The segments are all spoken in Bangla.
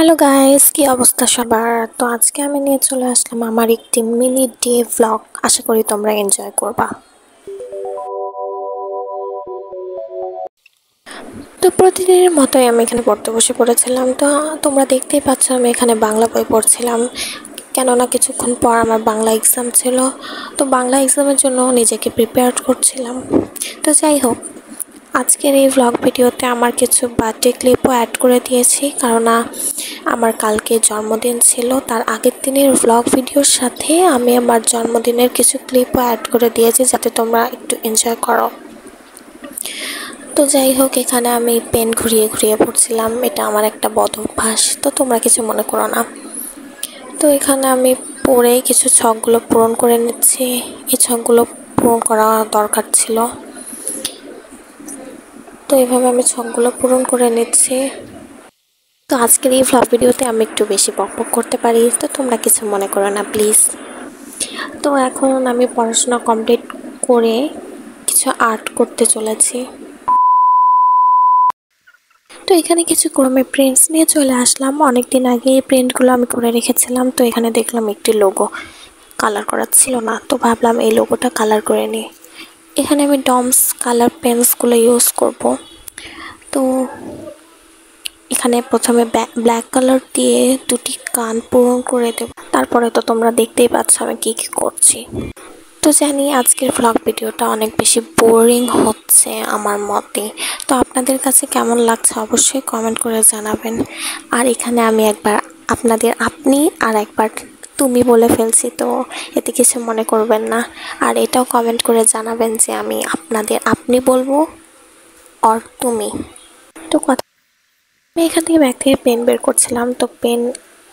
হ্যালো গাইস, কি অবস্থা সবার? তো আজকে আমি নিয়ে চলে আসলাম আমার একটি মিনি ডে ভ্লগ। আশা করি তোমরা এনজয় করবা। তো প্রতিদিনের মতোই আমি এখানে পড়তে বসে পড়েছিলাম। তো তোমরা দেখতেই পাচ্ছ আমি এখানে বাংলা বই পড়ছিলাম, কেননা কিছুক্ষণ পর আমার বাংলা এক্সাম ছিল। তো বাংলা এক্সামের জন্য নিজেকে প্রিপেয়ার করছিলাম। তো যাই হোক, আজকের এই ভ্লগ ভিডিওতে আমার কিছু বার্থডে ক্লিপও অ্যাড করে দিয়েছি, কারণ আমার কালকে জন্মদিন ছিল। তার আগের দিনের ভ্লগ ভিডিওর সাথে আমি আমার জন্মদিনের কিছু ক্লিপও অ্যাড করে দিয়েছি, যাতে তোমরা একটু এনজয় করো। তো যাই হোক, এখানে আমি পেন ঘুরিয়ে ঘুরিয়ে পড়ছিলাম। এটা আমার একটা বদ অভ্যাস, তো তোমরা কিছু মনে করো না। তো এখানে আমি পড়ে কিছু ছকগুলো পূরণ করে নিচ্ছি। এই ছকগুলো পূরণ করা দরকার ছিল, তো এইভাবে আমি ছকগুলো পূরণ করে নিচ্ছি। তো আজকের এই ভ্লগ ভিডিওতে আমি একটু বেশি বকবক করতে পারি, তো তোমরা কিছু মনে করো না প্লিজ। তো এখন আমি পড়াশোনা কমপ্লিট করে কিছু আর্ট করতে চলেছি। তো এখানে কিছু ক্রমে প্রিন্টস নিয়ে চলে আসলাম। অনেকদিন আগে এই প্রিন্টগুলো আমি করে রেখেছিলাম। তো এখানে দেখলাম একটি লোগো কালার করা ছিল না, তো ভাবলাম এই লোগোটা কালার করে নিই। এখানে আমি ডমস কালার পেন্সগুলো ইউজ করব। তো এখানে প্রথমে ব্ল্যাক কালার দিয়ে দুটি কান পূরণ করে দেব। তারপরে তো তোমরা দেখতেই পাচ্ছ আমি কি করছি। তো জানি আজকের ভ্লগ ভিডিওটা অনেক বেশি বোরিং হচ্ছে আমার মতে। তো আপনাদের কাছে কেমন লাগছে অবশ্যই কমেন্ট করে জানাবেন। আর এখানে আমি একবার আপনাদের আপনি আর একবার তুমি বলে ফেলছি, তো এতে কিছু মনে করবেন না। আর এটাও কমেন্ট করে জানাবেন যে আমি আপনাদের আপনি বলবো আর তুমি। তো কথা, আমি এখান থেকে ব্যাগ থেকে পেন বের করছিলাম। তো পেন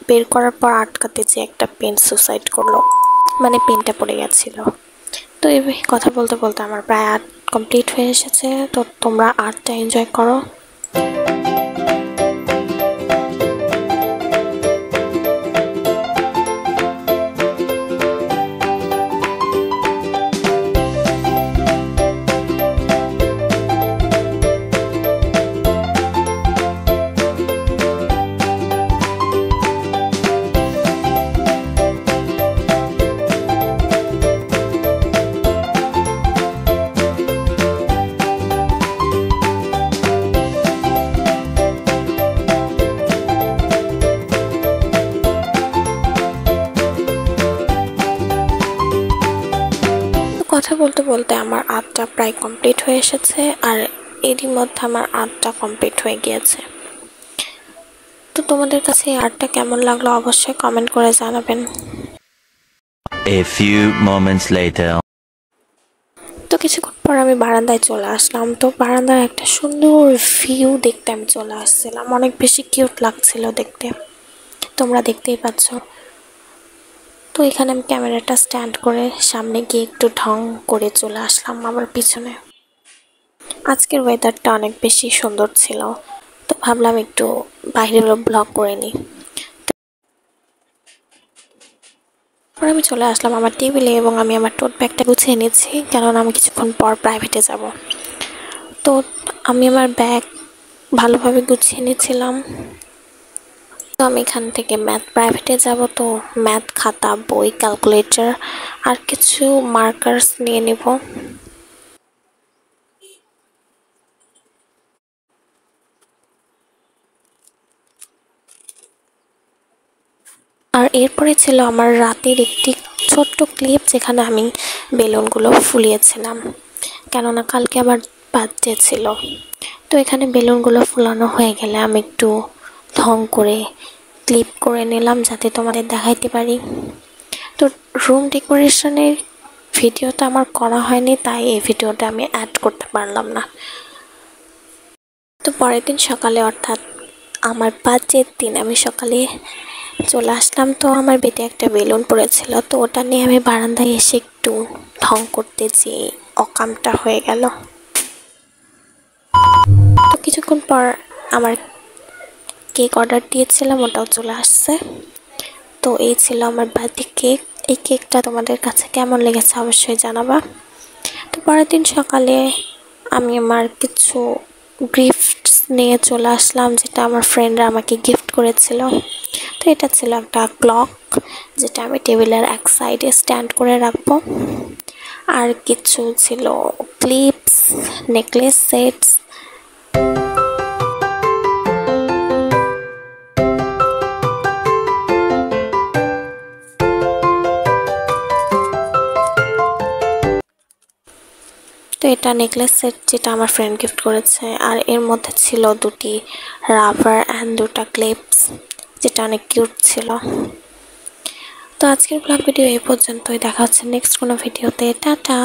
বের করার পর আটকাতে যে একটা পেন সুসাইড করলো, মানে পেনটা পড়ে গেছিলো। তো এই কথা বলতে বলতে আমার প্রায় আর্ট কমপ্লিট হয়ে এসেছে। তো তোমরা আর্টটা এনজয় করো। কথা বলতে বলতে আমার আর্টটা প্রায় কমপ্লিট হয়ে এসেছে, আর এরই মধ্যে আমার আর্টটা কমপ্লিট হয়ে গিয়েছে। তো তোমাদের কাছে এই আর্টটা কেমন লাগলো অবশ্যই কমেন্ট করে জানাবেন। A few moments later. তো কিছুক্ষণ পর আমি বারান্দায় চলে আসলাম। তো বারান্দার একটা সুন্দর ভিউ দেখতে আমি চলে আসছিলাম। অনেক বেশি কিউট লাগছিল দেখতে, তোমরা দেখতেই পাচ্ছ। তো এখানে আমি ক্যামেরাটা স্ট্যান্ড করে সামনে গিয়ে একটু ঢং করে চলে আসলাম আমার পিছনে। আজকের ওয়েদারটা অনেক বেশি সুন্দর ছিল, তো ভাবলাম একটু বাইরের ব্লগ করে নিই। পরে আমি চলে আসলাম আমার টেবিলে এবং আমি আমার টোট ব্যাগটা গুছিয়ে নিচ্ছি, কেননা আমি কিছুক্ষণ পর প্রাইভেটে যাব। তো আমি আমার ব্যাগ ভালোভাবে গুছিয়ে নিচ্ছিলাম। তো আমি এখান থেকে ম্যাথ প্রাইভেটে যাব, তো ম্যাথ খাতা, বই, ক্যালকুলেটর আর কিছু মার্কার্স নিয়ে নেব। আর এরপরে ছিল আমার রাতের একটি ছোট্ট ক্লিপ, যেখানে আমি বেলুনগুলো ফুলিয়েছিলাম, কেননা কালকে আমার বার্থডে ছিল। তো এখানে বেলুনগুলো ফুলানো হয়ে গেলে আমি একটু ঢং করে ক্লিপ করে নিলাম, যাতে তোমাদের দেখাইতে পারি। তো রুম ডেকোরেশনের ভিডিওটা আমার করা হয়নি, তাই এই ভিডিওটা আমি অ্যাড করতে পারলাম না। তো পরের দিন সকালে, অর্থাৎ আমার বার্থডের দিন, আমি সকালে চলে আসলাম। তো আমার বেটে একটা বেলুন পড়েছিল, তো ওটা নিয়ে আমি বারান্দায় এসে একটু ঢং করতে যে অকামটা হয়ে গেল। তো কিছুক্ষণ পর আমার কেক অর্ডার দিয়েছিলাম, ওটাও চলে আসছে। তো এই ছিল আমার বার্থডে কেক। এই কেকটা তোমাদের কাছে কেমন লেগেছে অবশ্যই জানাবা। তো পরের দিন সকালে আমি আমার কিছু গিফটস নিয়ে চলে আসলাম, যেটা আমার ফ্রেন্ডরা আমাকে গিফট করেছিল। তো এটা ছিল একটা ক্লক, যেটা আমি টেবিলের এক সাইডে স্ট্যান্ড করে রাখবো। আর কিছু ছিল ক্লিপস, নেকলেস সেটস। তো এটা নেকলেস সেট, যেটা আমার ফ্রেন্ড গিফট করেছে। আর এর মধ্যে ছিল দুটি রাবার অ্যান্ড দুটা ক্লিপস, যেটা অনেক কিউট ছিল। তো আজকের ব্লগ ভিডিও এই পর্যন্তই। দেখা হচ্ছে নেক্সট কোনো ভিডিওতে। টাটা।